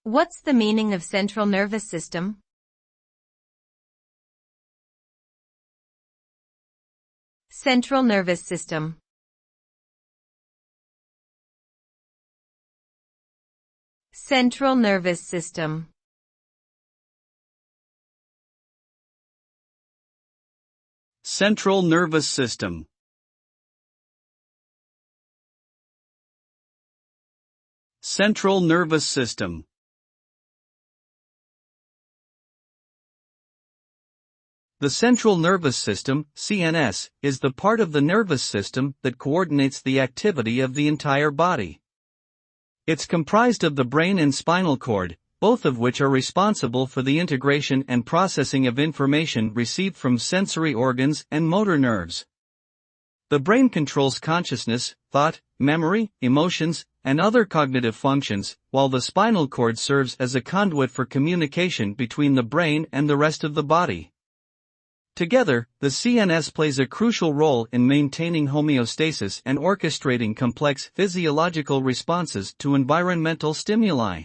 What's the meaning of central nervous system? Central nervous system. Central nervous system. Central nervous system. Central nervous system. The central nervous system, CNS, is the part of the nervous system that coordinates the activity of the entire body. It's comprised of the brain and spinal cord, both of which are responsible for the integration and processing of information received from sensory organs and motor nerves. The brain controls consciousness, thought, memory, emotions, and other cognitive functions, while the spinal cord serves as a conduit for communication between the brain and the rest of the body. Together, the CNS plays a crucial role in maintaining homeostasis and orchestrating complex physiological responses to environmental stimuli.